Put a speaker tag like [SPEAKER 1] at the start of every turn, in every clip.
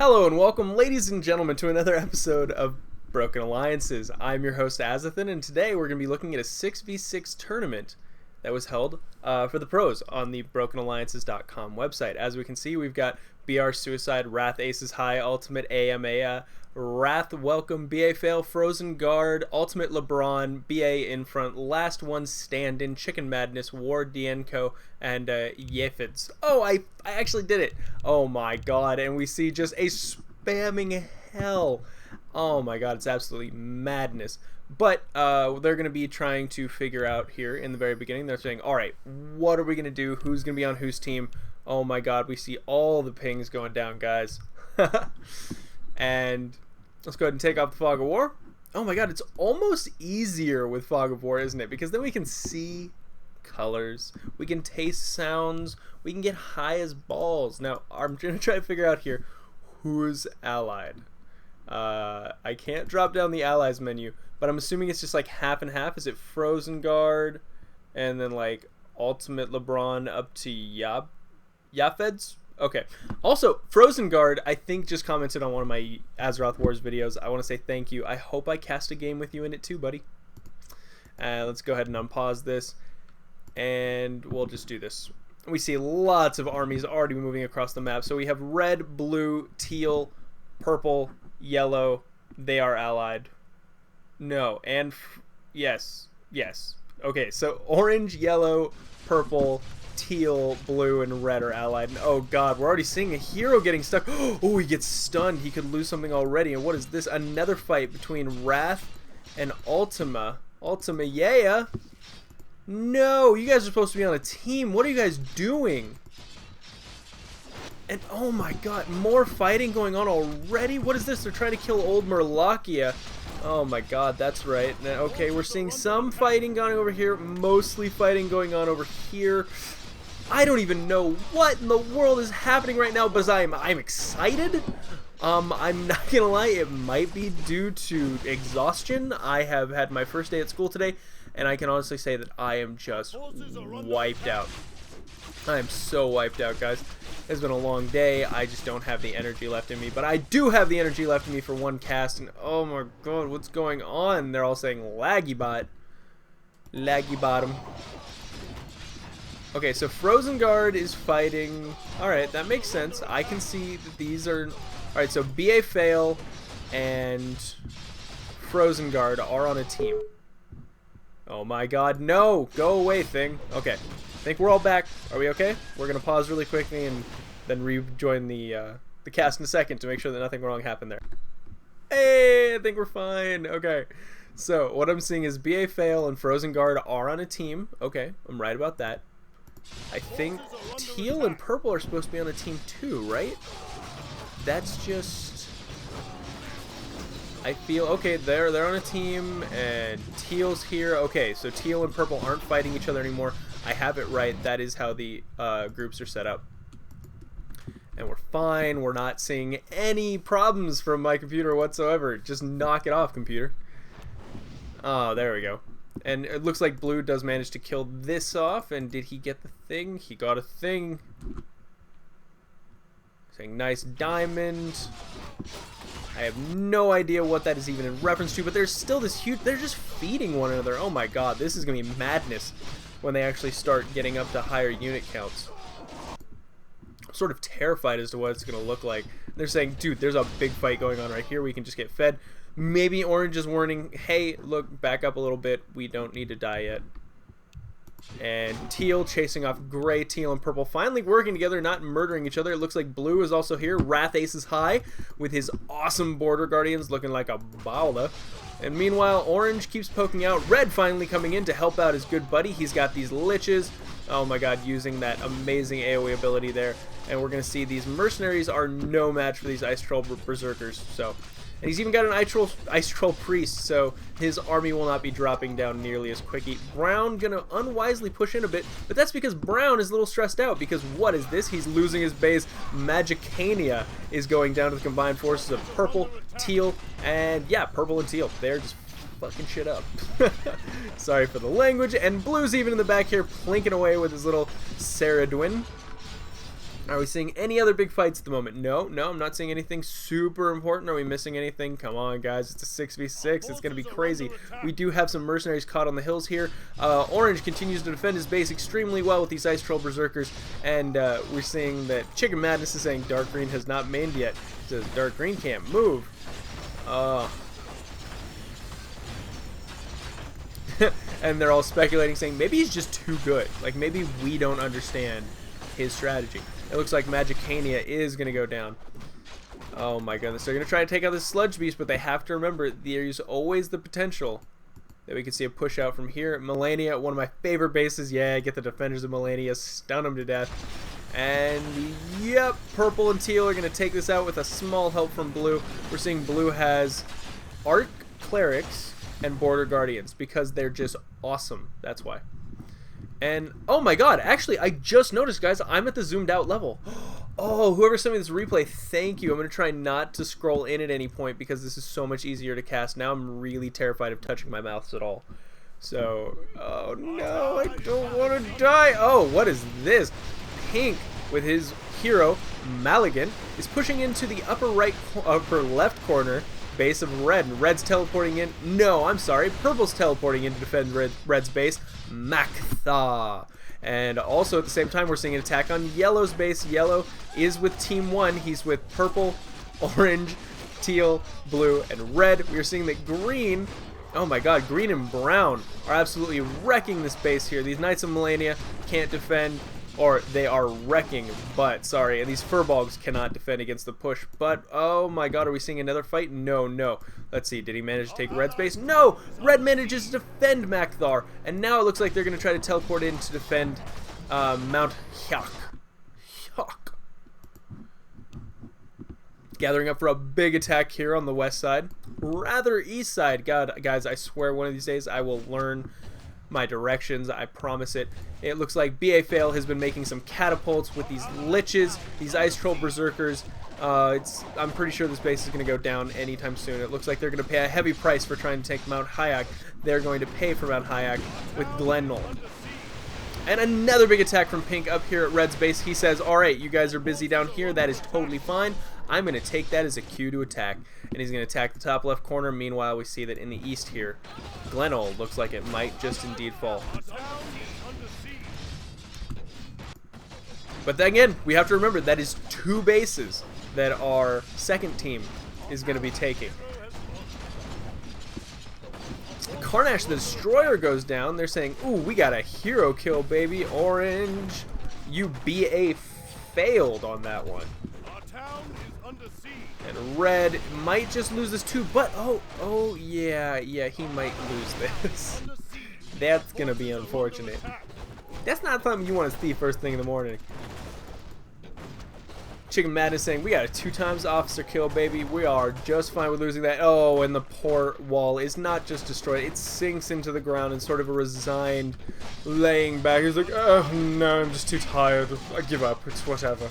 [SPEAKER 1] Hello and welcome, ladies and gentlemen, to another episode of Broken Alliances. I'm your host, Azothan, and today we're going to be looking at a 6v6 tournament that was held for the pros on the BrokenAlliances.com website. As we can see, we've got BR Suicide, Wrath Aces High, Ultimate AMA, Wrath Welcome, BA Fail, Frozen Guard, Ultimate LeBron, BA in front, Last One Standin', Chicken Madness, War Dienko, and Yefids. Oh, I actually did it. Oh my god, and we see just a spamming hell. Oh my god, it's absolutely madness. But they're going to be trying to figure out here in the very beginning. They're saying, alright, what are we going to do? Who's going to be on whose team? Oh my god, we see all the pings going down, guys. And let's go ahead and take off the Fog of War. Oh my god, it's almost easier with Fog of War, isn't it? Because then we can see colors, we can taste sounds, we can get high as balls. Now, I'm going to try to figure out here who's allied. I can't drop down the allies menu, but I'm assuming it's just like half and half. Is it Frozen Guard and then like Ultimate LeBron up to Yafeds? Okay. Also, Frozen Guard, I think, just commented on one of my Azeroth Wars videos. I want to say thank you. I hope I cast a game with you in it too, buddy. Let's go ahead and unpause this, and we'll just do this. We see lots of armies already moving across the map. So we have red, blue, teal, purple, yellow. They are allied. No, and yes. Okay, so orange, yellow, purple, teal, blue, and red are allied. And oh god, we're already seeing a hero getting stuck. Oh, he gets stunned. He could lose something already. And what is this? Another fight between Wrath and Ultima. Yeah. No, you guys are supposed to be on a team. What are you guys doing? And oh my god, more fighting going on already? What is this? They're trying to kill old Murlokia. Oh my god, that's right. Now, okay, we're seeing some fighting going over here, mostly fighting going on over here. I don't even know what in the world is happening right now, but I'm excited. I'm not gonna lie, it might be due to exhaustion. I have had my first day at school today, and I can honestly say that I am just wiped out. I am so wiped out, guys. It's been a long day. I just don't have the energy left in me, but I do have the energy left in me for one cast, and oh my god, what's going on? They're all saying laggy bot. Laggy bottom. Okay, so Frozen Guard is fighting. Alright, that makes sense. I can see that these are... Alright, so BA Fail and Frozen Guard are on a team. Oh my god, no! Go away, thing. Okay. I think we're all back. Are we okay? We're going to pause really quickly and then rejoin the cast in a second to make sure that nothing wrong happened there. Hey, I think we're fine. Okay. So, what I'm seeing is BA Fail and Frozen Guard are on a team. Okay, I'm right about that. I think Teal and Purple are supposed to be on a team too, right? That's just... I feel... Okay, they're on a team, and Teal's here. Okay, so Teal and Purple aren't fighting each other anymore. I have it right. That is how the groups are set up. And we're fine. We're not seeing any problems from my computer whatsoever. Just knock it off, computer. Oh, there we go. And it looks like Blue does manage to kill this off. And did he get the thing? He got a thing. Saying nice diamond. I have no idea what that is even in reference to, but there's still this huge... They're just feeding one another. Oh my god, this is going to be madness when they actually start getting up to higher unit counts. I'm sort of terrified as to what it's going to look like. They're saying, dude, there's a big fight going on right here. We can just get fed. Maybe Orange is warning, hey, look, back up a little bit. We don't need to die yet. And Teal chasing off Gray, Teal, and Purple finally working together, not murdering each other. It looks like Blue is also here. Wrath Aces High with his awesome Border Guardians looking like a baller. And meanwhile, Orange keeps poking out. Red finally coming in to help out his good buddy. He's got these Liches. Oh my god, using that amazing AoE ability there. And we're going to see these Mercenaries are no match for these Ice Troll Berserkers. So... And he's even got an Ice Troll Priest, so his army will not be dropping down nearly as quickly. Brown gonna unwisely push in a bit, but that's because Brown is a little stressed out, because what is this? He's losing his base. Magicania is going down to the combined forces of Purple, Teal, and yeah, Purple and Teal. They're just fucking shit up. Sorry for the language. And Blue's even in the back here plinking away with his little Ceridwen. Are we seeing any other big fights at the moment? No, I'm not seeing anything super important. Are we missing anything? Come on, guys. It's a 6v6. It's going to be crazy. We do have some mercenaries caught on the hills here. Orange continues to defend his base extremely well with these Ice Troll Berserkers. And we're seeing that Chicken Madness is saying Dark Green has not mained yet. He says Dark Green can't move. And they're all speculating, saying maybe he's just too good. Like, maybe we don't understand his strategy. It looks like Magicania is going to go down. Oh my goodness. They're going to try to take out this Sludge Beast, but they have to remember there's always the potential that we can see a push out from here. Melania, one of my favorite bases. Yeah, get the defenders of Melania, stun them to death. And yep, purple and teal are going to take this out with a small help from blue. We're seeing blue has Arc Clerics and Border Guardians because they're just awesome. That's why. And, oh my god, actually, I just noticed, guys, I'm at the zoomed out level. Oh, whoever sent me this replay, thank you. I'm going to try not to scroll in at any point because this is so much easier to cast. Now I'm really terrified of touching my mouse at all. So, oh no, I don't want to die. Oh, what is this? Pink, with his hero, Maligan, is pushing into the upper left corner base of red, and red's teleporting in. No, I'm sorry, purple's teleporting in to defend red's base, Maktha. And also at the same time we're seeing an attack on yellow's base. Yellow is with team 1. He's with purple, orange, teal, blue, and red. We are seeing that green, oh my god, green and brown are absolutely wrecking this base here. These Knights of Melania can't defend, or they are wrecking, but, sorry, and these Furbolgs cannot defend against the push, but, oh my god, are we seeing another fight? No. Let's see, did he manage to take red's base? No! Red manages to defend Makthar, and now it looks like they're going to try to teleport in to defend Mount Hyak. Gathering up for a big attack here on the west side. Rather east side. God, guys, I swear one of these days I will learn my directions, I promise it. It looks like BA Fail has been making some catapults with these liches, these Ice Troll Berserkers. I'm pretty sure this base is going to go down anytime soon. It looks like they're going to pay a heavy price for trying to take Mount Hyak. They're going to pay for Mount Hyak with Glennol. And another big attack from Pink up here at Red's base. He says, alright, you guys are busy down here. That is totally fine. I'm going to take that as a cue to attack. And he's going to attack the top left corner. Meanwhile, we see that in the east here, Glennol looks like it might just indeed fall. But then again, we have to remember that is 2 bases that our second team is going to be taking. Karnash the Destroyer goes down. They're saying, ooh, we got a hero kill, baby. Orange, you BA failed on that one. And red might just lose this too, but oh yeah, he might lose this. That's gonna be unfortunate. That's not something you want to see first thing in the morning. Chicken Madness saying, we got a 2 times officer kill, baby. We are just fine with losing that. Oh, and the poor wall is not just destroyed. It sinks into the ground in sort of a resigned laying back. He's like, oh no, I'm just too tired. I give up. It's whatever.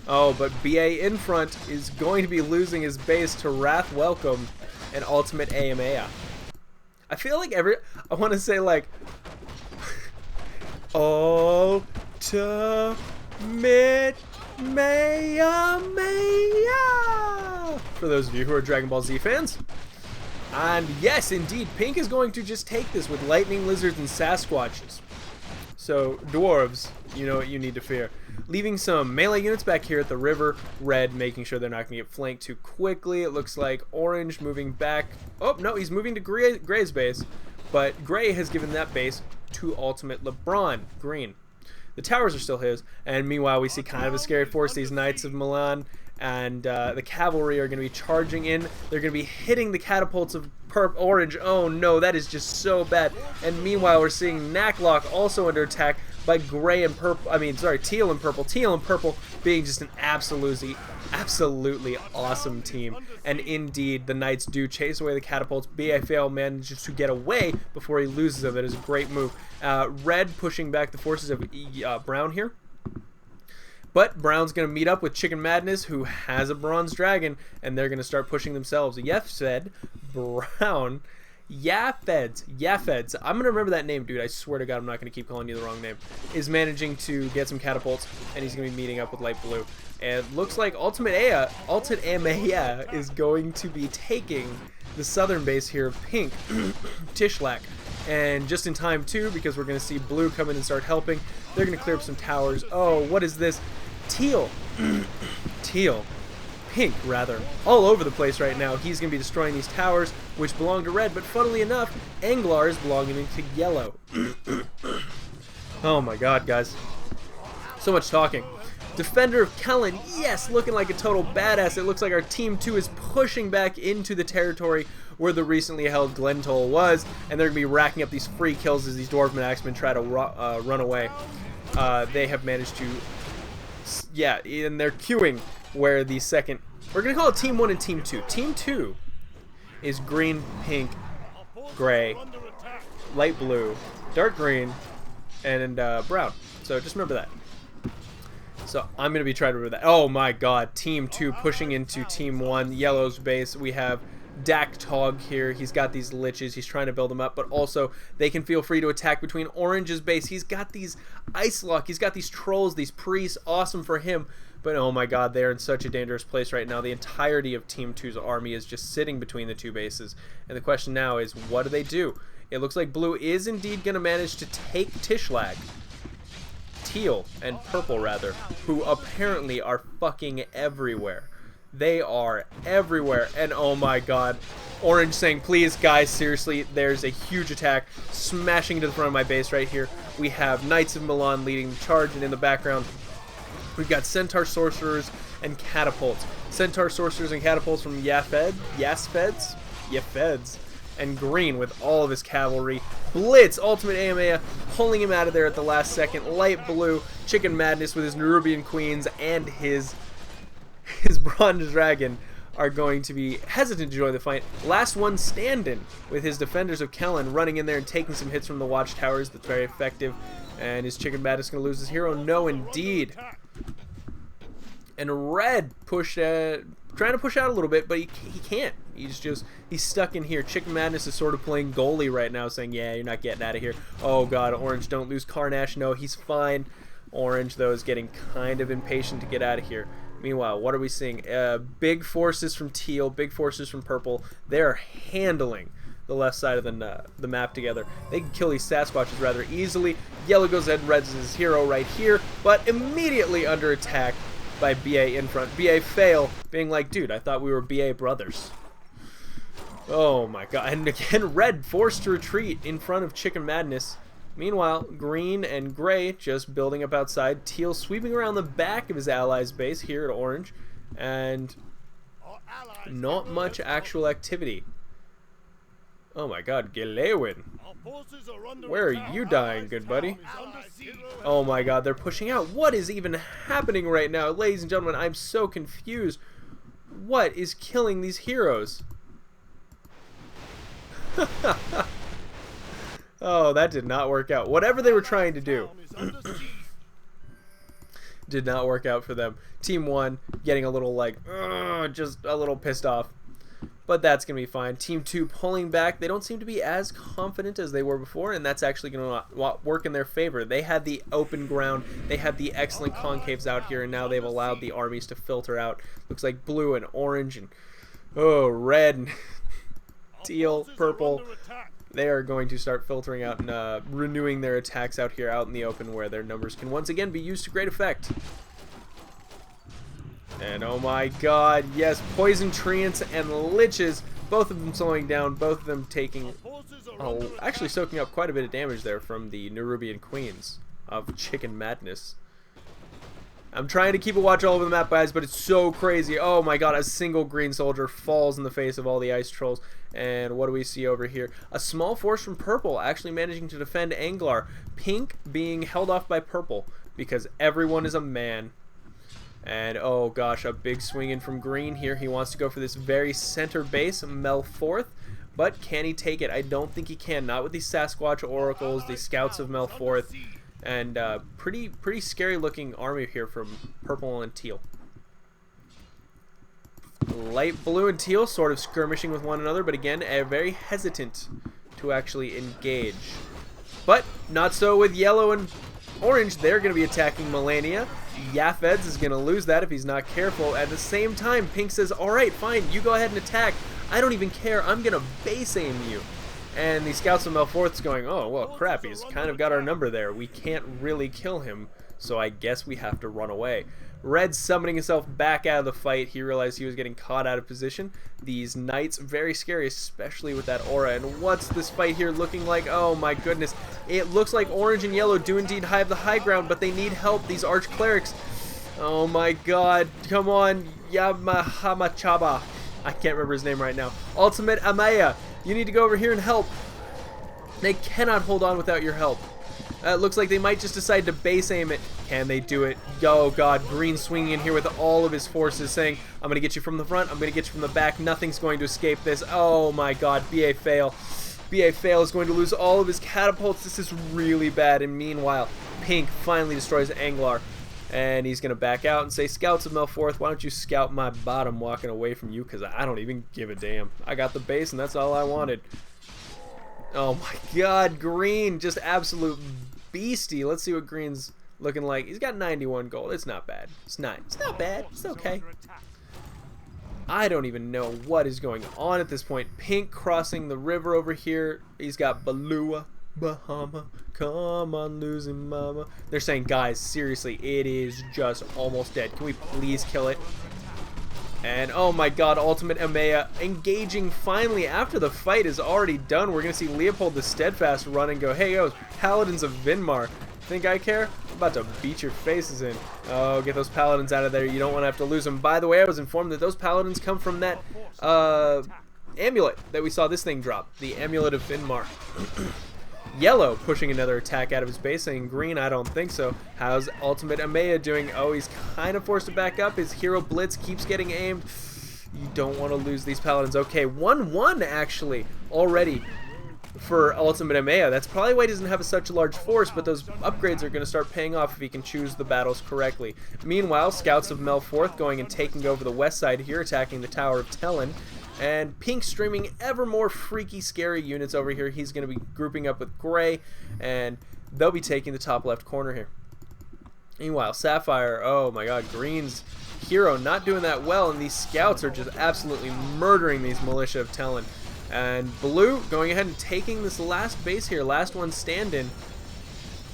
[SPEAKER 1] Oh, but BA in front is going to be losing his base to Wrath Welcome and Ultimate AMA. I feel like I want to say like Ultimate Maya. For those of you who are Dragon Ball Z fans. And yes, indeed, Pink is going to just take this with Lightning Lizards and Sasquatches. So, dwarves, you know what you need to fear. Leaving some melee units back here at the river. Red making sure they're not going to get flanked too quickly. It looks like orange moving back. Oh, no, he's moving to Gray's base. But Gray has given that base to Ultimate LeBron Green. The towers are still his. And meanwhile, we see kind of a scary force. These Knights of Milan and the cavalry are going to be charging in. They're going to be hitting the catapults of orange. Oh no, that is just so bad. And meanwhile, we're seeing Naklock also under attack by gray and purple. I mean, sorry, teal and purple. Teal and purple being just an absolutely awesome team. And indeed, the Knights do chase away the catapults. BA Fail manages to get away before he loses them. That is a great move. Red pushing back the forces of Brown here. But Brown's going to meet up with Chicken Madness, who has a Bronze Dragon, and they're going to start pushing themselves. Yef said Brown Yafeds, I'm gonna remember that name, dude. I swear to God, I'm not gonna keep calling you the wrong name. Is managing to get some catapults, and he's gonna be meeting up with light blue. And it looks like Ultimate Amaya is going to be taking the southern base here of pink, Tishlak. And just in time too, because we're gonna see blue come in and start helping. They're gonna clear up some towers. Oh, what is this? Teal. Pink, rather, all over the place right now. He's going to be destroying these towers, which belong to red, but funnily enough, Anglar is belonging to yellow. Oh my god, guys. So much talking. Defender of Kellen, yes, looking like a total badass. It looks like our Team 2 is pushing back into the territory where the recently held Glentoll was, and they're going to be racking up these free kills as these Dwarven Axemen try to run away. They have managed to, yeah, and they're queuing where the second, we're going to call it Team 1 and Team 2. Team 2 is green, pink, gray, light blue, dark green, and brown. So just remember that. So I'm going to be trying to remember that. Oh my god, Team 2 pushing into Team 1, yellow's base. We have Dak Tog here. He's got these liches. He's trying to build them up, but also they can feel free to attack between orange's base. He's got these ice lock. He's got these trolls, these priests. Awesome for him. But oh my god, they're in such a dangerous place right now. The entirety of Team 2's army is just sitting between the two bases. And the question now is, what do? It looks like blue is indeed going to manage to take Tishlag. Teal and purple, rather, who apparently are fucking everywhere. They are everywhere. And oh my god, orange saying, please guys, seriously, there's a huge attack smashing into the front of my base right here. We have Knights of Milan leading the charge, and in the background we've got Centaur Sorcerers and Catapults. Centaur Sorcerers and Catapults from Yafeds, and green with all of his cavalry. Blitz, Ultimate Amaya, pulling him out of there at the last second. Light blue, Chicken Madness with his Nerubian Queens and his Bronze Dragon are going to be hesitant to join the fight. Last one standing with his Defenders of Kellen running in there and taking some hits from the watchtowers. That's very effective. And is Chicken Madness going to lose his hero? No, indeed. And red trying to push out a little bit, but he can't. He's stuck in here. Chicken Madness is sort of playing goalie right now, saying, yeah, you're not getting out of here. Oh god, orange, don't lose Carnash. No, he's fine. Orange, though, is getting kind of impatient to get out of here. Meanwhile, what are we seeing? Big forces from teal, big forces from purple. They're handling the left side of the map together. They can kill these Sasquatches rather easily. Yellow goes ahead and reds his hero right here, but immediately under attack by BA in front. BA fail, being like, dude, I thought we were BA brothers. Oh my god. And again, red forced to retreat in front of Chicken Madness. Meanwhile, green and gray just building up outside. Teal sweeping around the back of his allies' base here at orange. And not much actual activity. Oh my god, Gelewin. Where are you dying, good buddy? Oh my god, they're pushing out. What is even happening right now? Ladies and gentlemen, I'm so confused. What is killing these heroes? Oh, that did not work out. Whatever they were trying to do did not work out for them. Team 1 getting a little like, just a little pissed off. But that's going to be fine. Team 2 pulling back. They don't seem to be as confident as they were before, and that's actually going to work in their favor. They had the open ground. They had the excellent concaves out here, and now they've allowed the armies to filter out. Looks like blue and orange and, red and teal, purple. They are going to start filtering out and renewing their attacks out here out in the open where their numbers can once again be used to great effect. And oh my god, yes, Poison Treants and Liches, both of them slowing down, both of them taking, actually soaking up quite a bit of damage there from the Nerubian Queens of Chicken Madness. I'm trying to keep a watch all over the map, guys, but it's so crazy. Oh my god, a single green soldier falls in the face of all the ice trolls. And what do we see over here? A small force from purple actually managing to defend Anglar. Pink being held off by purple because everyone is a man. And oh gosh, a big swing in from green here. He wants to go for this very center base, Melforth. But can he take it? I don't think he can. Not with these Sasquatch oracles, the scouts of Melforth. And pretty scary looking army here from purple and teal. Light blue and teal sort of skirmishing with one another, but again, very hesitant to actually engage. But not so with yellow and orange. They're going to be attacking Melania. Yafeds is going to lose that if he's not careful. At the same time, Pink says, alright, fine, you go ahead and attack. I don't even care. I'm going to base aim you. And the Scouts of Melforth's going, oh, well, crap, he's kind of got our number there. We can't really kill him, so I guess we have to run away. Red summoning himself back out of the fight. He realized he was getting caught out of position. These knights, very scary, especially with that aura. And what's this fight here looking like? Oh my goodness. It looks like orange and yellow do indeed have the high ground, but they need help, these arch clerics. Oh my god. Come on. Yamahamachaba. I can't remember his name right now. Ultimate Amaya. You need to go over here and help. They cannot hold on without your help. It looks like they might just decide to base aim it. Can they do it? Oh god, Green swinging in here with all of his forces saying, I'm going to get you from the front, I'm going to get you from the back, nothing's going to escape this. Oh my god, BA fail. BA fail is going to lose all of his catapults. This is really bad. And meanwhile, Pink finally destroys Anglar. And he's going to back out and say, Scouts of Melforth, why don't you scout my bottom walking away from you? Because I don't even give a damn. I got the base and that's all I wanted. Oh my god, Green, just absolute beastie. Let's see what Green's looking like. He's got 91 gold. It's not bad. It's not bad. It's okay. I don't even know what is going on at this point. Pink crossing the river over here. He's got Balua, Bahama, come on losing mama. They're saying, guys, seriously, it is just almost dead. Can we please kill it? And oh my god, Ultimate Amaya engaging finally after the fight is already done. We're going to see Leopold the Steadfast run and go, hey, yo, Paladins of Vinmar. Think I care? I'm about to beat your faces in. Oh, get those Paladins out of there. You don't want to have to lose them. By the way, I was informed that those Paladins come from that amulet that we saw this thing drop. The Amulet of Vinmar. Yellow pushing another attack out of his base, saying Green, I don't think so. How's Ultimate Amaya doing? Oh, he's kind of forced to back up. His Hero Blitz keeps getting aimed. You don't want to lose these Paladins. Okay, 1-1 actually already for Ultimate Amaya. That's probably why he doesn't have such a large force, but those upgrades are going to start paying off if he can choose the battles correctly. Meanwhile, Scouts of Melforth going and taking over the west side here, attacking the Tower of Tellin. And Pink streaming ever more freaky, scary units over here. He's going to be grouping up with Gray, and they'll be taking the top left corner here. Meanwhile, Sapphire, oh my god, Green's hero not doing that well, and these scouts are just absolutely murdering these militia of Tellin. And Blue going ahead and taking this last base here, last one standing.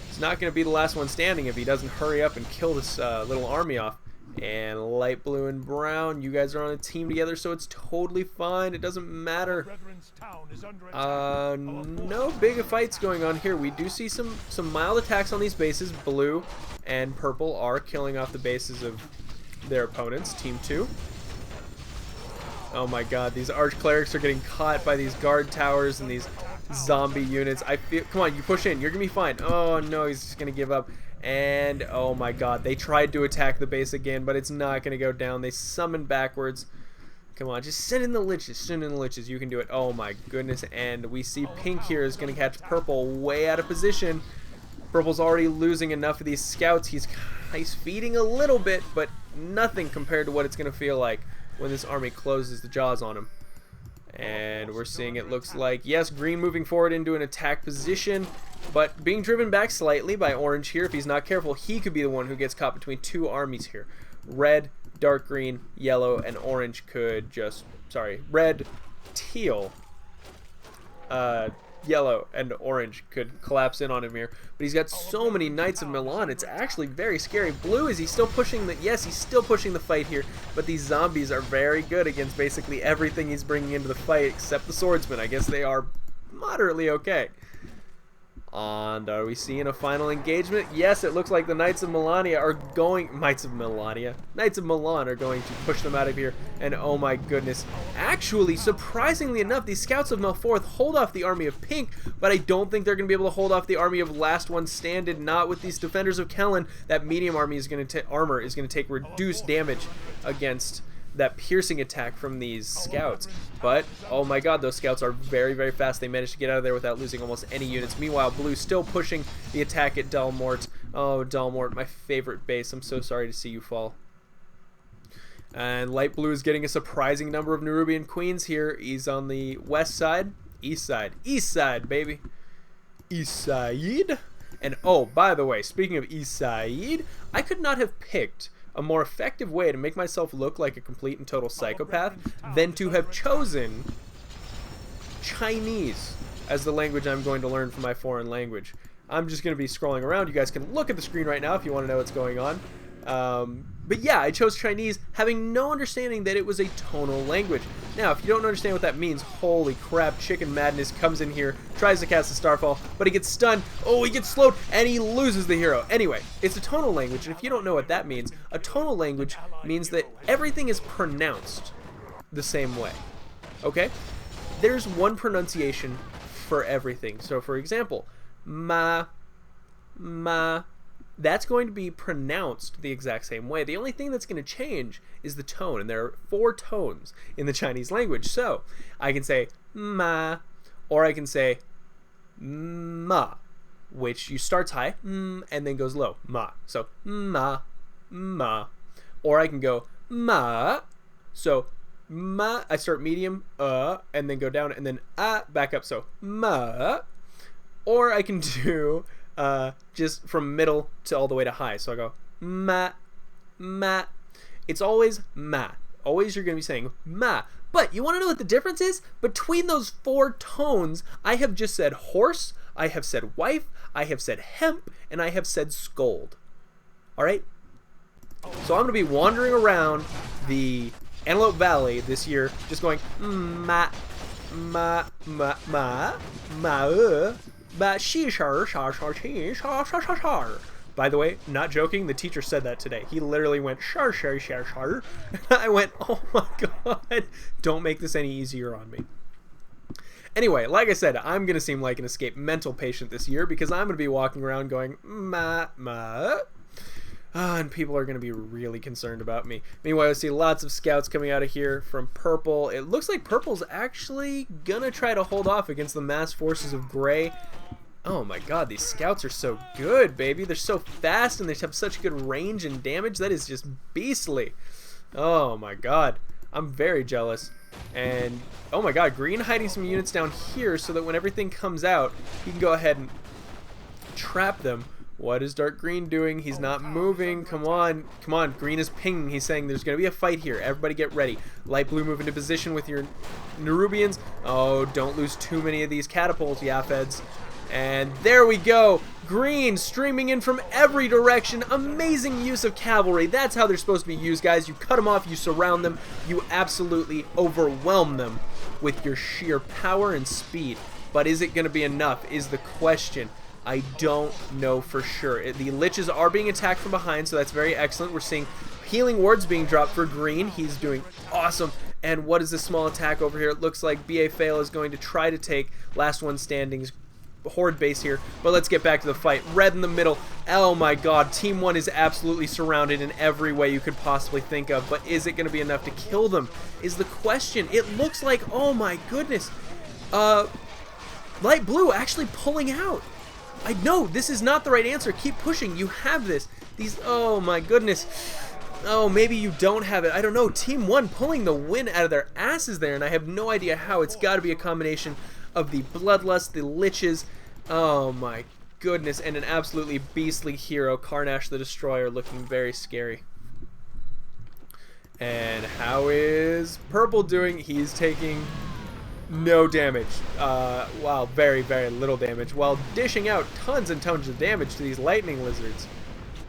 [SPEAKER 1] It's not going to be the last one standing if he doesn't hurry up and kill this little army off. And light blue and brown, you guys are on a team together, so it's totally fine. It doesn't matter. No big fights going on here. We do see some mild attacks on these bases. Blue and purple are killing off the bases of their opponents, Team 2. Oh my god, these arch clerics are getting caught by these guard towers and these zombie units. I feel, come on, you push in, you're gonna be fine. Oh no, he's just gonna give up. And oh my god, they tried to attack the base again, but it's not going to go down. They summon backwards. Come on, just send in the liches. Send in the liches. You can do it. Oh my goodness. And we see Pink here is going to catch Purple way out of position. Purple's already losing enough of these scouts. He's feeding a little bit, but nothing compared to what it's going to feel like when this army closes the jaws on him. And we're seeing it looks like, yes, Green moving forward into an attack position, but being driven back slightly by Orange here. If he's not careful, he could be the one who gets caught between two armies here. Red, dark green, yellow, and orange could just, sorry, red, teal, yellow, and orange could collapse in on him here. But he's got so many Knights of Milan, it's actually very scary. Blue, is he still pushing the, yes, he's still pushing the fight here, but these zombies are very good against basically everything he's bringing into the fight except the swordsmen. I guess they are moderately okay. And are we seeing a final engagement? Yes, it looks like the Knights of Melania are going... Knights of Melania? Knights of Milan are going to push them out of here. And oh my goodness. Actually, surprisingly enough, these Scouts of Melforth hold off the army of Pink, but I don't think they're going to be able to hold off the army of Last One Standing. Not with these Defenders of Kellen. That medium army is going to armor is going to take reduced damage against that piercing attack from these scouts. But oh my god, those scouts are very, very fast. They managed to get out of there without losing almost any units. Meanwhile, Blue still pushing the attack at Dalmort. Oh, Dalmort, my favorite base. I'm so sorry to see you fall. And light blue is getting a surprising number of Nerubian queens here. He's on the west side. East side, baby. East side. And oh, by the way, speaking of east side, I could not have picked a more effective way to make myself look like a complete and total psychopath than to have chosen Chinese as the language I'm going to learn for my foreign language. I'm just going to be scrolling around. You guys can look at the screen right now if you want to know what's going on. But yeah, I chose Chinese, having no understanding that it was a tonal language. Now, if you don't understand what that means, holy crap, Chicken Madness comes in here, tries to cast a Starfall, but he gets stunned, oh, he gets slowed, and he loses the hero. Anyway, it's a tonal language, and if you don't know what that means, a tonal language means that everything is pronounced the same way, okay? There's one pronunciation for everything. So, for example, ma, that's going to be pronounced the exact same way. The only thing that's going to change is the tone, and there are 4 tones in the Chinese language. So I can say ma, or I can say ma, which you starts high and then goes low, ma. So ma, or I can go ma. So ma, I start medium, and then go down, and then back up. So ma, or I can do just from middle to all the way to high. So I go ma. It's always ma. Always you're going to be saying ma. But you want to know what the difference is? Between those 4 tones, I have just said horse, I have said wife, I have said hemp, and I have said scold. Alright? So I'm going to be wandering around the Antelope Valley this year just going ma, by the way, not joking, the teacher said that today. He literally went shar. I went, oh my god, don't make this any easier on me. Anyway, like I said, I'm going to seem like an escaped mental patient this year because I'm going to be walking around going ma. And people are going to be really concerned about me. Meanwhile, I see lots of scouts coming out of here from purple. It looks like purple's actually going to try to hold off against the mass forces of gray. Oh my god, these scouts are so good, baby. They're so fast and they have such good range and damage. That is just beastly. Oh my god. I'm very jealous. And, oh my god, green hiding some units down here so that when everything comes out, he can go ahead and trap them. What is dark green doing? He's not moving. Come on. Come on. Green is pinging. He's saying there's going to be a fight here. Everybody get ready. Light blue move into position with your Nerubians. Oh, don't lose too many of these catapults, Yafeds. And there we go. Green streaming in from every direction. Amazing use of cavalry. That's how they're supposed to be used, guys. You cut them off. You surround them. You absolutely overwhelm them with your sheer power and speed. But is it going to be enough is the question. I don't know for sure. The Liches are being attacked from behind, so that's very excellent. We're seeing healing wards being dropped for green. He's doing awesome. And what is this small attack over here? It looks like B.A. Fail is going to try to take last one standing's horde base here. But let's get back to the fight. Red in the middle. Oh my god. Team 1 is absolutely surrounded in every way you could possibly think of. But is it going to be enough to kill them? Is the question. It looks like, oh my goodness. Light blue actually pulling out. I know, this is not the right answer. Keep pushing. You have this. These, oh my goodness. Oh, maybe you don't have it. I don't know. Team 1 pulling the win out of their asses there, and I have no idea how. It's got to be a combination of the Bloodlust, the Liches. Oh my goodness, and an absolutely beastly hero, Karnash the Destroyer, looking very scary. And how is Purple doing? He's taking no damage. Wow, very, very little damage, while dishing out tons and tons of damage to these lightning lizards.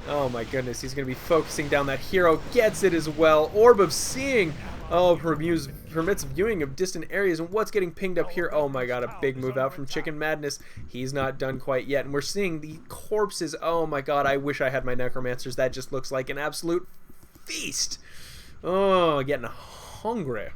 [SPEAKER 1] Oh my goodness, he's going to be focusing down that hero. Gets it as well. Orb of Seeing. Oh, permits viewing of distant areas. And what's getting pinged up here? Oh my god, a big move out from Chicken Madness. He's not done quite yet. And we're seeing the corpses. Oh my god, I wish I had my Necromancers. That just looks like an absolute feast. Oh, getting hungry.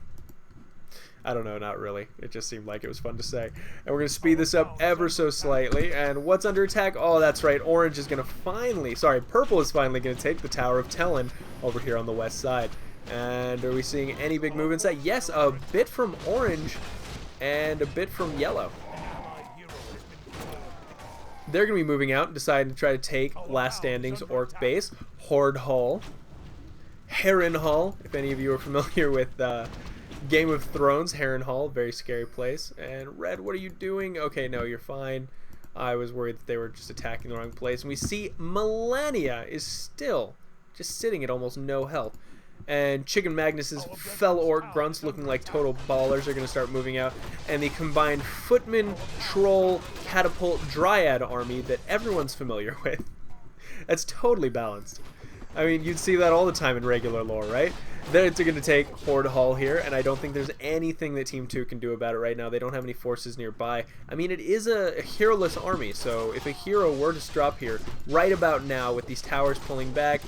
[SPEAKER 1] I don't know, not really. It just seemed like it was fun to say. And we're going to speed this up ever so slightly. And what's under attack? Oh, that's right. Orange is going to finally... Sorry, Purple is finally going to take the Tower of Tellin over here on the west side. And are we seeing any big movements? Yes, a bit from Orange and a bit from Yellow. They're going to be moving out and deciding to try to take Last Standing's Orc base. Horde Hull Harrenhal, if any of you are familiar with Game of Thrones. Harrenhal, very scary place. And red, what are you doing? Okay, no, you're fine. I was worried that they were just attacking the wrong place. And we see Melania is still just sitting at almost no health. And Chicken Magnus's Fell Orc Grunts, looking like total ballers, are going to start moving out. And the combined Footman, Troll, Catapult, Dryad army that everyone's familiar with. That's totally balanced. I mean, you'd see that all the time in regular lore, right? They're going to take Horde Hall here, and I don't think there's anything that Team 2 can do about it right now. They don't have any forces nearby. I mean, it is a hero-less army, so if a hero were to drop here right about now with these towers pulling back,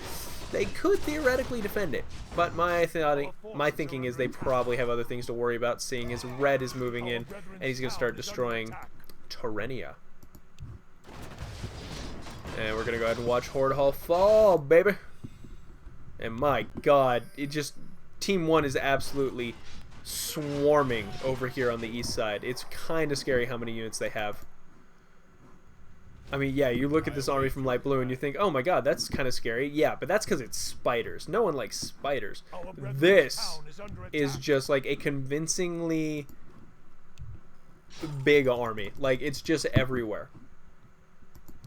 [SPEAKER 1] they could theoretically defend it. But my thinking is they probably have other things to worry about, seeing as red is moving in, and he's going to start destroying Torrenia. And we're going to go ahead and watch Horde Hall fall, baby. And my god, it just... Team 1 is absolutely swarming over here on the east side. It's kind of scary how many units they have. I mean, yeah, you look at this army from light blue and you think, oh my god, that's kind of scary. Yeah, but that's because it's spiders. No one likes spiders. This is just like a convincingly big army. Like, it's just everywhere.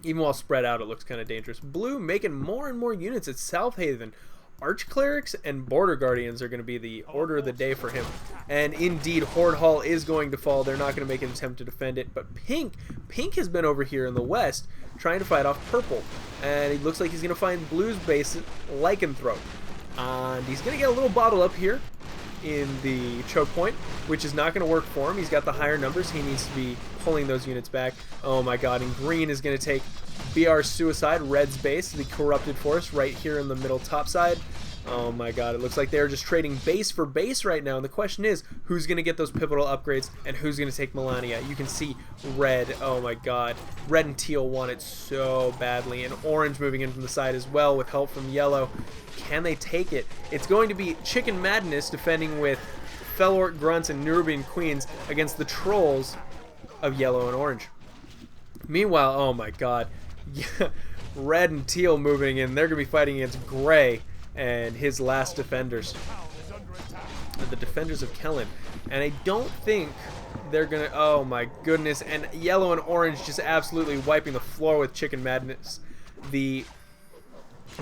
[SPEAKER 1] Even while spread out, it looks kind of dangerous. Blue making more and more units at South Haven. Arch Clerics and Border Guardians are going to be the order of the day for him. And indeed, Horde Hall is going to fall. They're not going to make an attempt to defend it. But Pink has been over here in the west trying to fight off Purple. And it looks like he's going to find Blue's base, Lycanthrope. And he's going to get a little bottle up here in the choke point, which is not going to work for him. He's got the higher numbers. He needs to be pulling those units back. Oh my god, and green is going to take BR Suicide, red's base, the corrupted force right here in the middle top side. Oh my god, it looks like they're just trading base for base right now, and the question is, who's going to get those pivotal upgrades, and who's going to take Melania? You can see red, oh my god, red and teal want it so badly, and orange moving in from the side as well with help from yellow. Can they take it? It's going to be Chicken Madness defending with Fell Orc Grunts and Nerubian Queens against the trolls of yellow and orange. Meanwhile, oh my god, red and teal moving in. They're going to be fighting against gray and his last defenders, the defenders of Kellen. And I don't think they're going to, oh my goodness, and yellow and orange just absolutely wiping the floor with Chicken Madness. The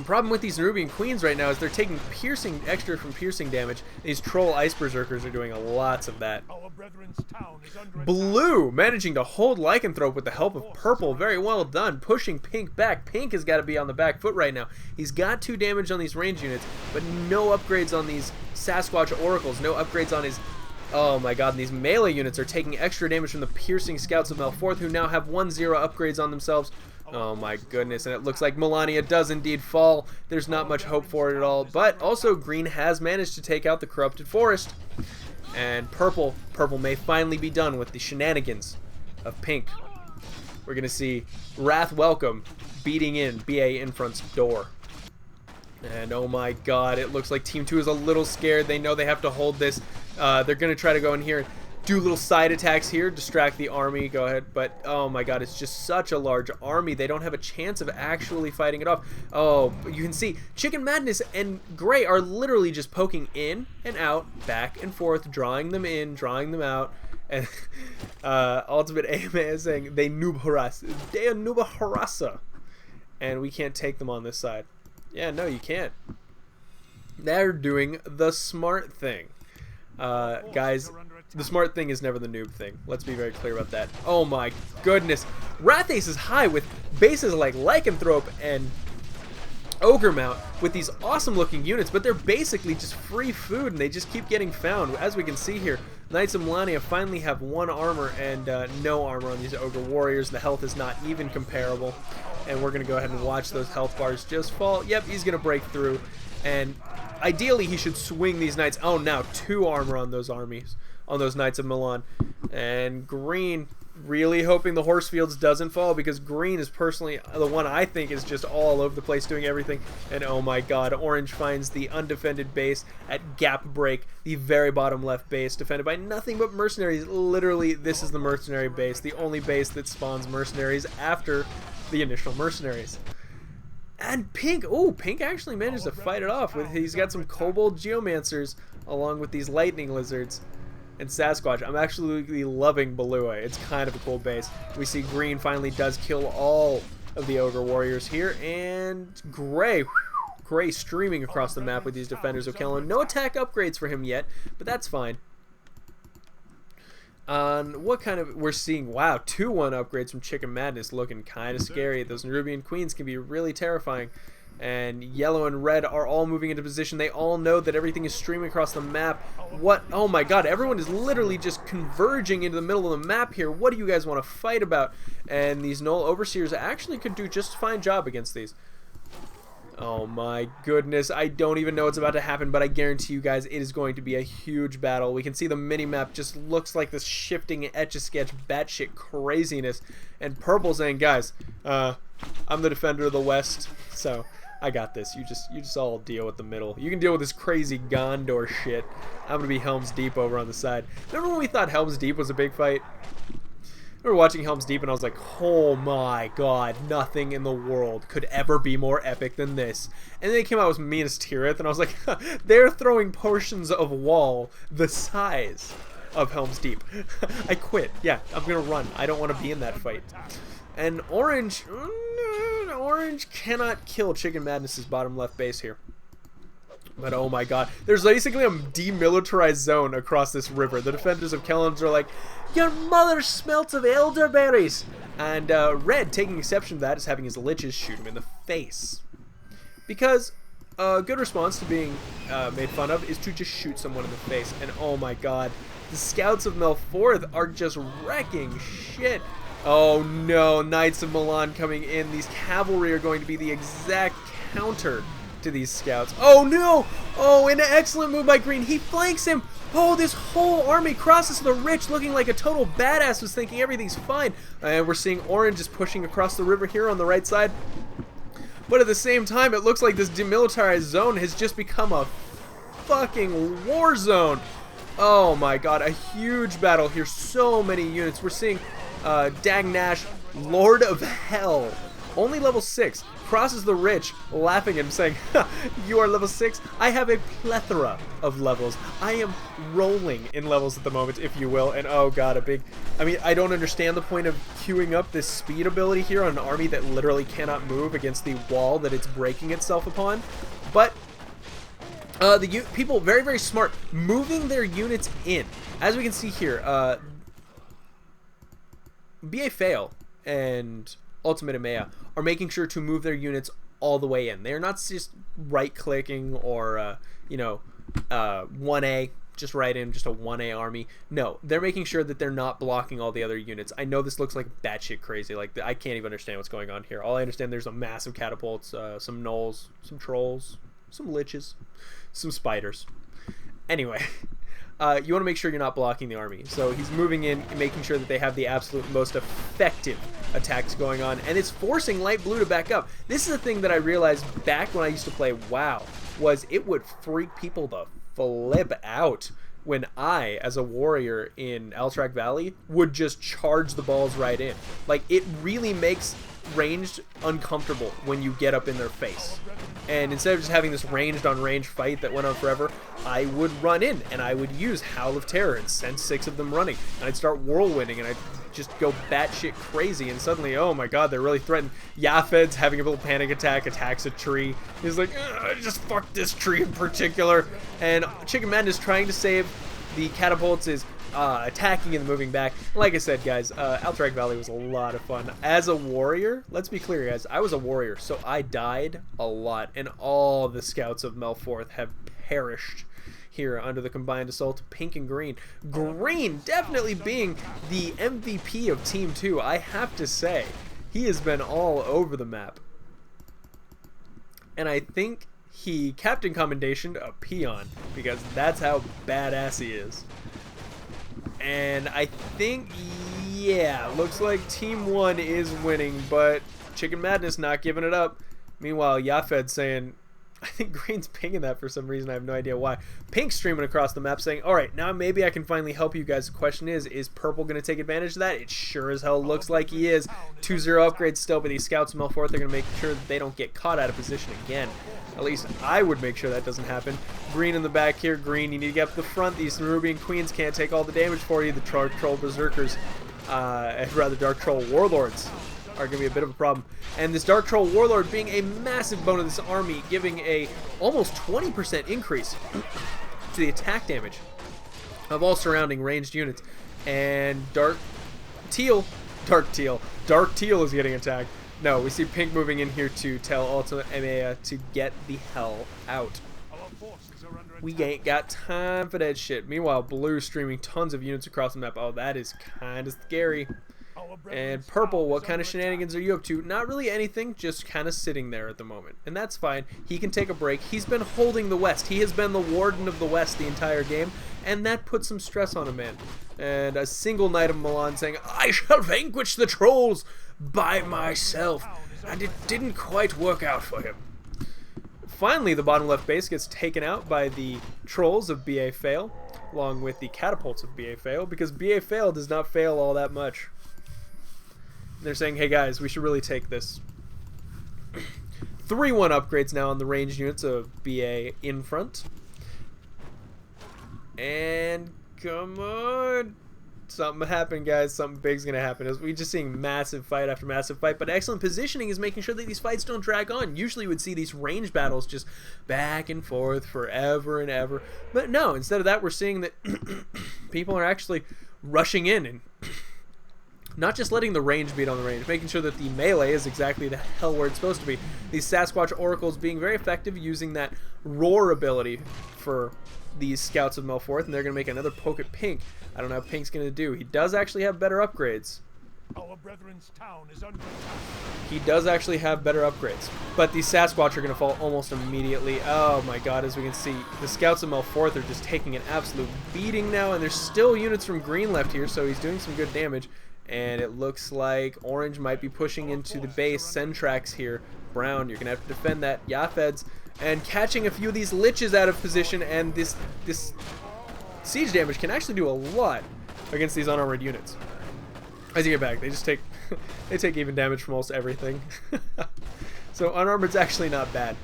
[SPEAKER 1] problem with these Nerubian Queens right now is they're taking piercing extra from piercing damage. These troll ice berserkers are doing lots of that. Blue managing to hold Lycanthrope with the help of purple. Very well done, pushing Pink back. Pink has got to be on the back foot right now. He's got 2 damage on these range units, but no upgrades on these Sasquatch oracles. No upgrades on his... Oh my god, and these melee units are taking extra damage from the piercing scouts of Melforth, who now have 1-0 upgrades on themselves. Oh my goodness, and it looks like Melania does indeed fall. There's not much hope for it at all, but also green has managed to take out the corrupted forest. And purple may finally be done with the shenanigans of pink. We're going to see Wrath Welcome beating in BA Infront's door. And oh my god, it looks like Team 2 is a little scared. They know they have to hold this. They're going to try to go in here and do little side attacks here, distract the army, go ahead. But oh my god, it's just such a large army. They don't have a chance of actually fighting it off. Oh, you can see Chicken Madness and Gray are literally just poking in and out, back and forth, drawing them in, drawing them out. And Ultimate AMA is saying they noob harass. They are noob harassa. And we can't take them on this side. Yeah, no, you can't. They're doing the smart thing. Guys, the smart thing is never the noob thing. Let's be very clear about that. Oh my goodness. Wrathace is high with bases like Lycanthrope and Ogre Mount with these awesome looking units, but they're basically just free food and they just keep getting found. As we can see here, Knights of Melania finally have 1 armor and no armor on these Ogre Warriors. The health is not even comparable. And we're going to go ahead and watch those health bars just fall. Yep, he's going to break through. And ideally he should swing these Knights. Oh, now 2 armor on those armies, on those Knights of Milan. And green really hoping the Horsefields doesn't fall, because green is personally the one I think is just all over the place doing everything. And oh my god, orange finds the undefended base at Gap Break, the very bottom left base, defended by nothing but mercenaries. Literally, this is the mercenary base, the only base that spawns mercenaries after the initial mercenaries. And Pink, oh, Pink actually managed to fight it off. He's got some Kobold Geomancers along with these Lightning Lizards and Sasquatch. I'm absolutely loving Balua. It's kind of a cool base. We see Green finally does kill all of the Ogre Warriors here, and Gray streaming across the map with these Defenders of Kellen. No attack upgrades for him yet, but that's fine. What kind of, we're seeing, wow, 2-1 upgrades from Chicken Madness, looking kind of scary. Those Nerubian Queens can be really terrifying. And yellow and red are all moving into position. They all know that everything is streaming across the map. What? Oh my god, everyone is literally just converging into the middle of the map here. What do you guys want to fight about? And these Null Overseers actually could do just a fine job against these. Oh my goodness, I don't even know what's about to happen, but I guarantee you guys it is going to be a huge battle. We can see the mini-map just looks like this shifting Etch-a-Sketch batshit craziness. And Purple saying, guys, I'm the defender of the West, so I got this. You just all deal with the middle. You can deal with this crazy Gondor shit. I'm gonna be Helm's Deep over on the side. Remember when we thought Helm's Deep was a big fight? We were watching Helm's Deep and I was like, oh my god, nothing in the world could ever be more epic than this. And then they came out with Minas Tirith and I was like, they're throwing portions of wall the size of Helm's Deep. I quit. Yeah, I'm gonna run. I don't want to be in that fight. And Orange cannot kill Chicken Madness's bottom left base here. But oh my god, there's basically a demilitarized zone across this river. The Defenders of Kellens are like, your mother smelt of elderberries! And Red, taking exception to that, is having his liches shoot him in the face. Because a good response to being made fun of is to just shoot someone in the face. And oh my god, the Scouts of Melforth are just wrecking shit. Oh no, Knights of Milan coming in. These cavalry are going to be the exact counter to these scouts. Oh no! Oh, an excellent move by Green. He flanks him. Oh, this whole army crosses the Rich looking like a total badass, was thinking everything's fine. And we're seeing Orange just pushing across the river here on the right side. But at the same time, it looks like this demilitarized zone has just become a fucking war zone. Oh my god, a huge battle here. So many units. We're seeing Dagnash, Lord of Hell, only level 6, crosses the Rich, laughing at him, saying, you are level 6? I have a plethora of levels. I am rolling in levels at the moment, if you will. And oh god, I mean, I don't understand the point of queuing up this speed ability here on an army that literally cannot move against the wall that it's breaking itself upon. But the people, very, very smart, moving their units in. As we can see here, BA Fail and Ultimate Emea are making sure to move their units all the way in. They're not just right-clicking or, you know, 1A, just right in, just a 1A army. No, they're making sure that they're not blocking all the other units. I know this looks like batshit crazy. Like, I can't even understand what's going on here. All I understand, there's a massive catapults, some gnolls, some trolls, some liches, some spiders. Anyway, you want to make sure you're not blocking the army. So he's moving in, making sure that they have the absolute most effective attacks going on, and it's forcing Light Blue to back up. This is a thing that I realized back when I used to play WoW, was it would freak people the flip out when I, as a warrior in Alterac Valley, would just charge the balls right in. Like, it really makes ranged uncomfortable when you get up in their face. And instead of just having this ranged on range fight that went on forever, I would run in and I would use Howl of Terror and send 6 of them running. And I'd start whirlwinding and I'd just go batshit crazy, and suddenly, oh my god, they're really threatened. Yafed's having a little panic attack, attacks a tree. He's like, just fuck this tree in particular. And Chicken Madness trying to save the catapults is attacking and moving back. Like I said, guys, Alterac Valley was a lot of fun. As a warrior, let's be clear, guys, I was a warrior, so I died a lot, and all the scouts of Melforth have perished here under the combined assault of Pink and Green. Green definitely being the MVP of Team 2, I have to say. He has been all over the map. And I think he captain commendationed a peon, because that's how badass he is. And I think, yeah, looks like Team 1 is winning, but Chicken Madness not giving it up. Meanwhile, Yafed saying, I think green's pinging that for some reason. I have no idea why. Pink's streaming across the map saying, alright, now maybe I can finally help you guys. The question is purple going to take advantage of that? It sure as hell looks like he is. 2-0 upgrades still, but these scouts from Melforth are going to make sure that they don't get caught out of position again. At least I would make sure that doesn't happen. Green in the back here. Green, you need to get up the front. These Nerubian Queens can't take all the damage for you. The Dark Troll Berserkers, rather Dark Troll Warlords, are going to be a bit of a problem. And this Dark Troll Warlord being a massive bone of this army, giving a almost 20% increase to the attack damage of all surrounding ranged units. And Dark Teal is getting attacked. No, we see Pink moving in here to tell Ultimate Emea to get the hell out. We ain't got time for that shit. Meanwhile, Blue streaming tons of units across the map. Oh, that is kind of scary. And Purple, what kind of shenanigans are you up to? Not really anything, just kind of sitting there at the moment. And that's fine. He can take a break. He's been holding the West. He has been the warden of the West the entire game, and that puts some stress on a man. And a single Knight of Milan saying, I shall vanquish the trolls by myself. And it didn't quite work out for him. Finally, the bottom left base gets taken out by the trolls of BA Fail, along with the catapults of BA Fail, because BA Fail does not fail all that much. They're saying, hey guys, we should really take this. 3-1 upgrades now on the ranged units of BA in front. And come on. Something happened, guys. Something big's going to happen. We're just seeing massive fight after massive fight. But excellent positioning is making sure that these fights don't drag on. Usually you would see these ranged battles just back and forth forever and ever. But no, instead of that, we're seeing that people are actually rushing in and not just letting the range beat on the range, making sure that the melee is exactly the hell where it's supposed to be. These Sasquatch Oracles being very effective using that roar ability for these Scouts of Melforth, and they're going to make another poke at Pink. I don't know how Pink's going to do. He does actually have better upgrades.
[SPEAKER 2] Our brethren's town is under attack.
[SPEAKER 1] He does actually have better upgrades. But these Sasquatch are going to fall almost immediately. Oh my god, as we can see, the Scouts of Melforth are just taking an absolute beating now, and there's still units from Green left here, so he's doing some good damage. And it looks like Orange might be pushing into the base. Sentrax here. Brown, you're going to have to defend that. Yafeds. And catching a few of these Liches out of position. And this siege damage can actually do a lot against these unarmored units. As you get back, they just take they take even damage from almost everything. So unarmored's actually not bad.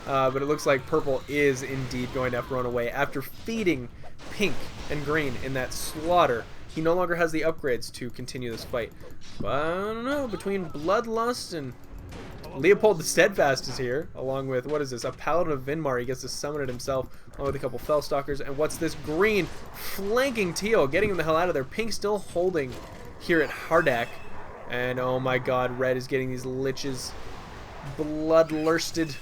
[SPEAKER 1] But it looks like Purple is indeed going to have to run away. After feeding Pink and Green in that slaughter, he no longer has the upgrades to continue this fight. But I don't know, between Bloodlust and Leopold the Steadfast is here, along with, what is this, a Paladin of Vinmar. He gets to summon it himself, along with a couple Fellstalkers. And what's this? Green flanking Teal, getting him the hell out of there. Pink still holding here at Hardak. And oh my god, Red is getting these Liches bloodlursted.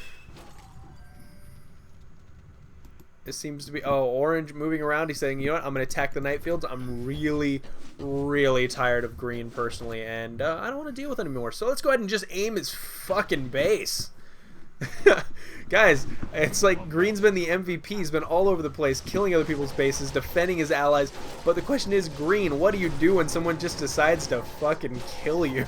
[SPEAKER 1] It seems to be, oh, Orange moving around. He's saying, you know what, I'm going to attack the Nightfields. I'm really, really tired of Green personally, and I don't want to deal with it anymore. So let's go ahead and just aim his fucking base. Guys, it's like Green's been the MVP. He's been all over the place, killing other people's bases, defending his allies. But the question is, Green, what do you do when someone just decides to fucking kill you?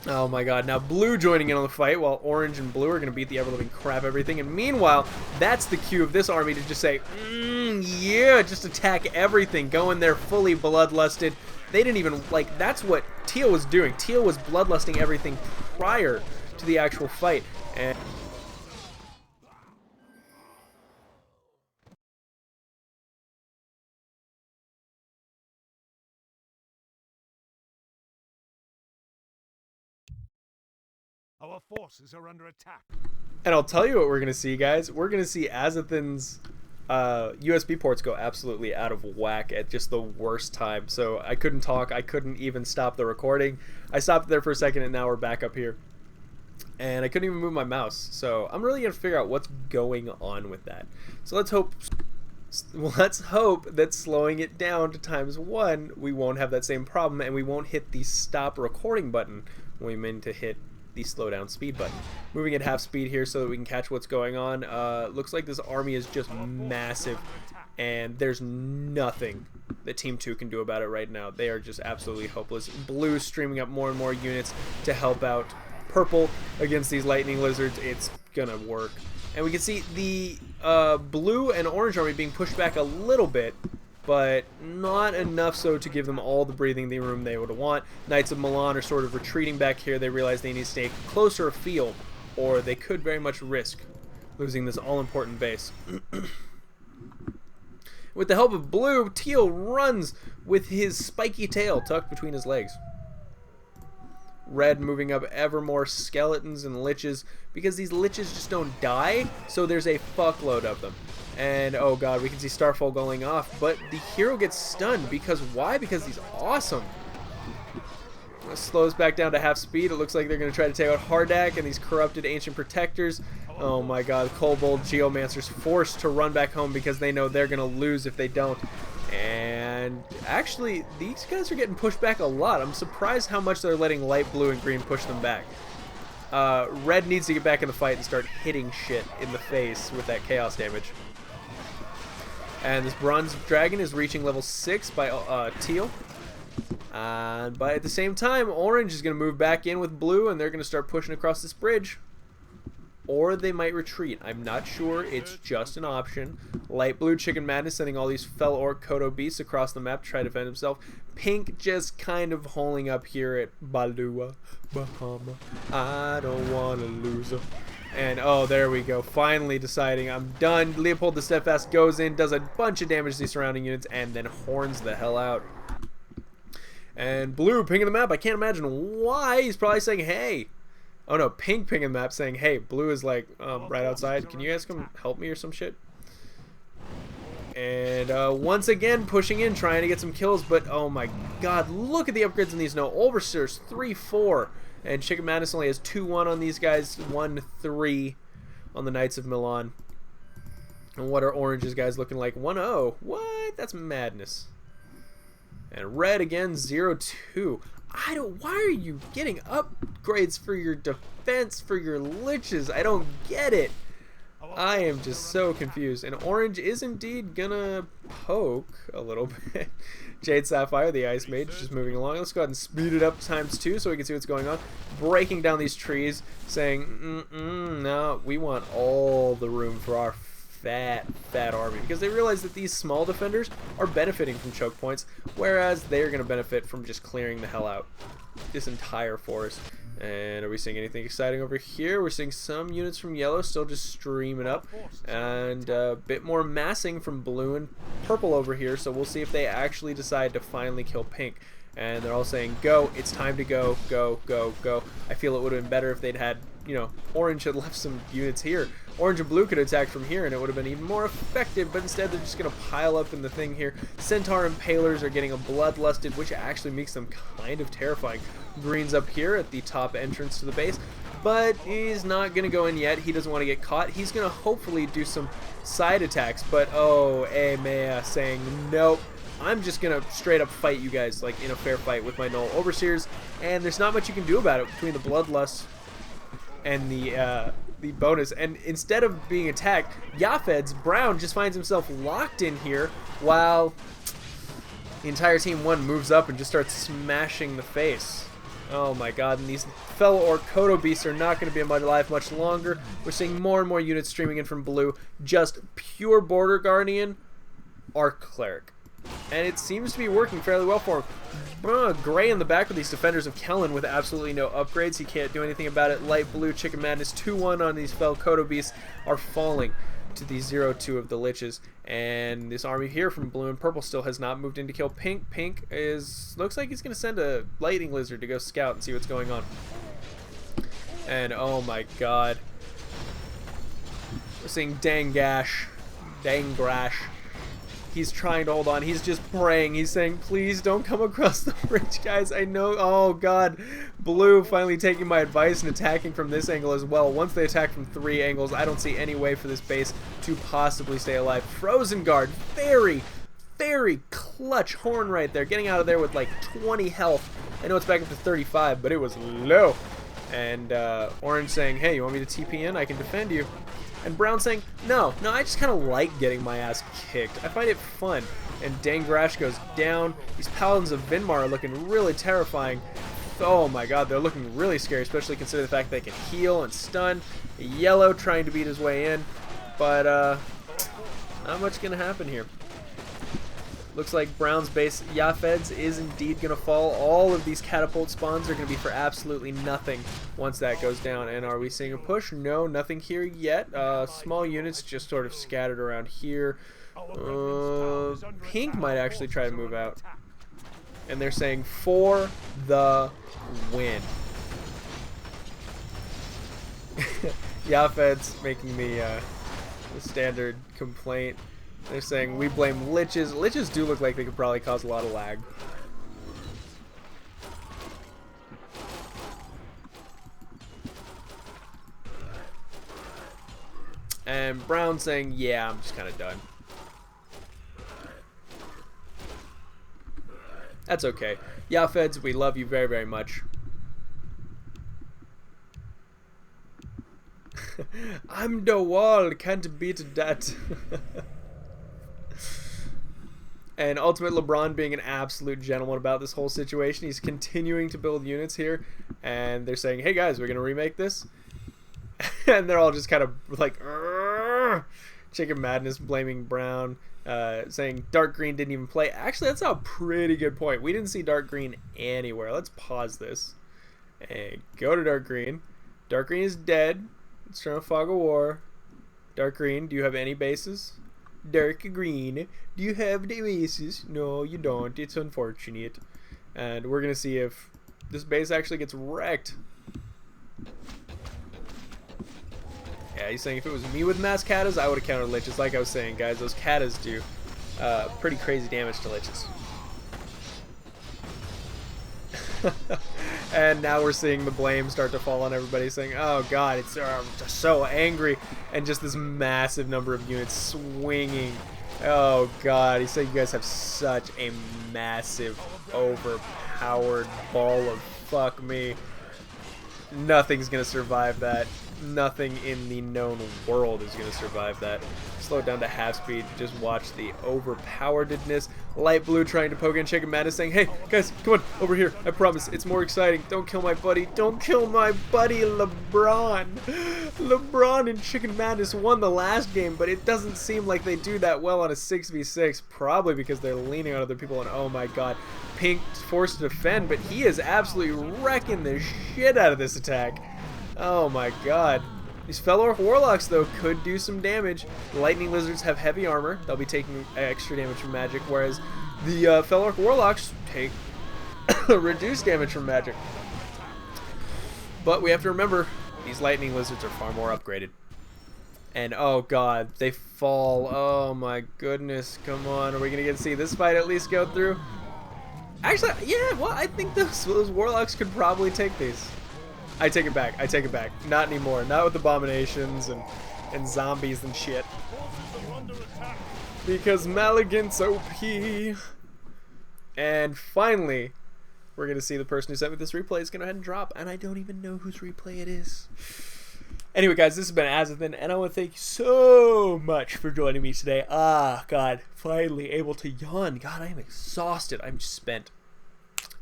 [SPEAKER 1] Oh my god, now Blue joining in on the fight while Orange and Blue are going to beat the ever-living crap everything. And meanwhile, that's the cue of this army to just say, yeah, just attack everything. Go in there fully bloodlusted. They didn't even, like, that's what Teal was doing. Teal was bloodlusting everything prior to the actual fight. And
[SPEAKER 2] Our forces are under attack.
[SPEAKER 1] And I'll tell you what we're going to see, guys. We're going to see Azothan's USB ports go absolutely out of whack at just the worst time. So I couldn't talk. I couldn't even stop the recording. I stopped there for a second, and now we're back up here. And I couldn't even move my mouse. So I'm really going to figure out what's going on with that. So let's hope that slowing it down to ×1, we won't have that same problem, and we won't hit the stop recording button when we mean to hit the slow down speed button. Moving at half speed here so that we can catch what's going on. Looks like this army is just massive, and there's nothing that Team 2 can do about it right now. They are just absolutely hopeless. Blue streaming up more and more units to help out purple against these lightning lizards, it's gonna work. And we can see the blue and orange army being pushed back a little bit, but not enough so to give them all the breathing room they would want. Knights of Milan are sort of retreating back here. They realize they need to stay closer afield, or they could very much risk losing this all-important base. With the help of blue, teal runs with his spiky tail tucked between his legs. Red moving up ever more skeletons and liches, because these liches just don't die, so there's a fuckload of them. And oh god, we can see Starfall going off, but the hero gets stunned. Because why? Because he's awesome. Slows back down to half speed. It looks like they're going to try to take out Hardak and these corrupted ancient protectors. Oh my god, Kobold Geomancer's forced to run back home because they know they're going to lose if they don't. And actually, these guys are getting pushed back a lot. I'm surprised how much they're letting light blue and green push them back. Red needs to get back in the fight and start hitting shit in the face with that chaos damage. And this bronze dragon is reaching level 6 by teal. But at the same time, orange is going to move back in with blue, and they're going to start pushing across this bridge. Or they might retreat. I'm not sure. It's just an option. Light blue, Chicken Madness, sending all these Fel Orc Kodo beasts across the map to try to defend himself. Pink just kind of holding up here at Balua, Bahama. I don't want to lose her. And oh, there we go. Finally deciding I'm done. Leopold the Steadfast goes in, does a bunch of damage to these surrounding units, and then horns the hell out. And blue pinging the map. I can't imagine why. He's probably saying, hey. Oh no, pink pinging the map saying, hey. Blue is like right outside. Can you guys come help me or some shit? And once again pushing in, trying to get some kills. But oh my god, look at the upgrades in these. No, Overseer's 3-4. And Chicken Madness only has 2-1 on these guys. 1-3 on the Knights of Milan. And what are Orange's guys looking like? 1-0. What? That's madness. And red again, 0-2. Why are you getting upgrades for your defense, for your liches? I don't get it. I am just so confused. And orange is indeed gonna poke a little bit. Jade Sapphire, the Ice Mage, just moving along. Let's go ahead and speed it up ×2 so we can see what's going on. Breaking down these trees, saying, no, we want all the room for our fat army, because they realize that these small defenders are benefiting from choke points, whereas they're going to benefit from just clearing the hell out this entire forest. And are we seeing anything exciting over here? We're seeing some units from yellow still just streaming up, and a bit more massing from blue and purple over here, so we'll see if they actually decide to finally kill pink. And they're all saying, go, it's time to go, go, go, go. I feel it would have been better if they'd had, you know, orange had left some units here. Orange and blue could attack from here and it would have been even more effective, but instead they're just going to pile up in the thing here. Centaur Impalers are getting a bloodlusted, which actually makes them kind of terrifying. Green's up here at the top entrance to the base, but he's not going to go in yet. He doesn't want to get caught. He's going to hopefully do some side attacks, but oh, Mea saying, nope. I'm just going to straight up fight you guys like in a fair fight with my Null Overseers, and there's not much you can do about it between the Bloodlust and the bonus. And instead of being attacked, Yafed's Brown just finds himself locked in here while the entire Team 1 moves up and just starts smashing the face. Oh my god, and these fellow Orc Kodo beasts are not going to be alive much longer. We're seeing more and more units streaming in from blue. Just pure Border Guardian, Arc Cleric. And it seems to be working fairly well for him. Gray in the back with these defenders of Kellen with absolutely no upgrades. He can't do anything about it. Light blue, Chicken Madness, 2-1 on these Fel Kodo beasts are falling to the 0-2 of the liches. And this army here from blue and purple still has not moved in to kill pink. Pink looks like he's going to send a lightning lizard to go scout and see what's going on. And oh my god. We're seeing Dangash. Dangrash. He's trying to hold on. He's just praying. He's saying, please don't come across the bridge, guys. I know. Oh, God. Blue finally taking my advice and attacking from this angle as well. Once they attack from 3 angles, I don't see any way for this base to possibly stay alive. Frozen Guard. Very, very clutch horn right there. Getting out of there with like 20 health. I know it's back up to 35, but it was low. And Orange saying, hey, you want me to TP in? I can defend you. And Brown saying, no, I just kind of like getting my ass kicked. I find it fun. And Dangrash goes down. These Paladins of Vinmar are looking really terrifying. Oh my god, they're looking really scary, especially considering the fact they can heal and stun. Yellow trying to beat his way in, but not much gonna happen here. Looks like Brown's base Yafeds is indeed gonna fall. All of these catapult spawns are gonna be for absolutely nothing once that goes down. And are we seeing a push? No, nothing here yet. Small units just sort of scattered around here. Pink might actually try to move out. And they're saying for the win. Yafed's making the standard complaint. They're saying we blame liches. Liches do look like they could probably cause a lot of lag. And Brown saying, yeah, I'm just kind of done. That's okay. Yafeds, we love you very, very much. I'm the wall, can't beat that. And Ultimate LeBron being an absolute gentleman about this whole situation. He's continuing to build units here. And they're saying, hey guys, we're going to remake this. And they're all just kind of like, "Argh!" Chicken Madness blaming Brown. Saying Dark Green didn't even play. Actually, that's a pretty good point. We didn't see Dark Green anywhere. Let's pause this. And go to Dark Green. Dark Green is dead. Let's turn on Fog of War. Dark Green, do you have any bases? Dark Green, do you have the bases? No, you don't. It's unfortunate. And we're going to see if this base actually gets wrecked. Yeah, he's saying if it was me with mass katas, I would have countered liches. Like I was saying, guys, those katas do pretty crazy damage to liches. And now we're seeing the blame start to fall on everybody, saying, oh god, it's just so angry. And just this massive number of units swinging. Oh god, he's saying you guys have such a massive, overpowered ball of fuck me. Nothing's going to survive that. Nothing in the known world is going to survive that. Slow it down to half speed. Just watch the overpoweredness. Light Blue trying to poke in Chicken Madness saying, hey, guys, come on, over here. I promise, it's more exciting. Don't kill my buddy. Don't kill my buddy, LeBron. LeBron and Chicken Madness won the last game, but it doesn't seem like they do that well on a 6v6. Probably because they're leaning on other people, and oh my god. Pink's forced to defend, but he is absolutely wrecking the shit out of this attack. Oh my god. These Felorch Warlocks, though, could do some damage. The Lightning Lizards have heavy armor. They'll be taking extra damage from magic, whereas the Felorch Warlocks take reduced damage from magic. But we have to remember, these Lightning Lizards are far more upgraded. And oh god, they fall. Oh my goodness. Come on, are we going to get to see this fight at least go through? Actually, yeah, well, I think those Warlocks could probably take these. I take it back. I take it back. Not anymore. Not with abominations and zombies and shit. Because Maligant's OP. And finally, we're going to see the person who sent me this replay is going to go ahead and drop. And I don't even know whose replay it is. Anyway, guys, this has been Azothan, and I want to thank you so much for joining me today. Ah, God, finally able to yawn. God, I am exhausted. I'm spent.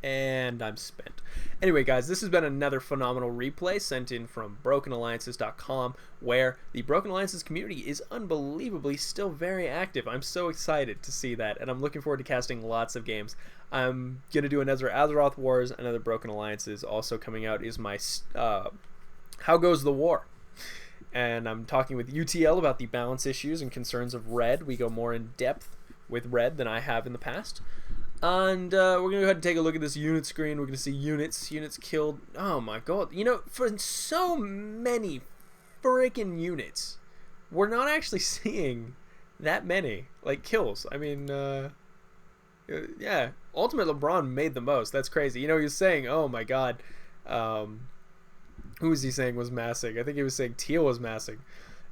[SPEAKER 1] And I'm spent. Anyway, guys, this has been another phenomenal replay sent in from BrokenAlliances.com, where the Broken Alliances community is unbelievably still very active. I'm so excited to see that, and I'm looking forward to casting lots of games. I'm going to do another Azeroth Wars, another Broken Alliances. Also coming out is my How Goes the War? And I'm talking with UTL about the balance issues and concerns of Red. We go more in depth with Red than I have in the past. And we're going to go ahead and take a look at this unit screen. We're going to see units killed. Oh my god. You know, for so many freaking units, we're not actually seeing that many, like, kills. I mean, yeah, Ultimate LeBron made the most. That's crazy. You know, he was saying, oh my god, who was he saying was massing? I think he was saying Teal was massing.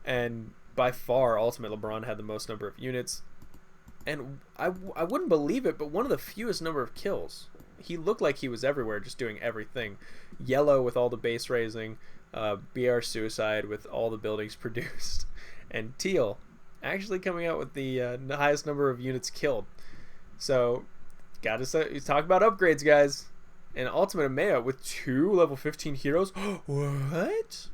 [SPEAKER 1] And by far, Ultimate LeBron had the most number of units. And I wouldn't believe it, but one of the fewest number of kills. He looked like he was everywhere, just doing everything. Yellow with all the base raising, BR Suicide with all the buildings produced, and Teal actually coming out with the highest number of units killed. So, gotta say, talk about upgrades, guys. And Ultimate Amaya with 2 level 15 heroes. What?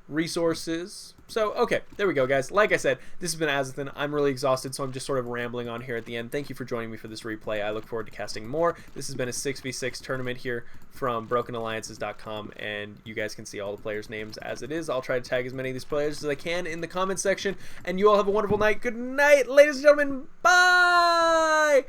[SPEAKER 1] Resources. So, okay, there we go, guys. Like I said, this has been Azothan. I'm really exhausted, so I'm just sort of rambling on here at the end. Thank you for joining me for this replay. I look forward to casting more. This has been a 6v6 tournament here from brokenalliances.com, and you guys can see all the players' names as it is. I'll try to tag as many of these players as I can in the comment section, and you all have a wonderful night. Good night, ladies and gentlemen. Bye!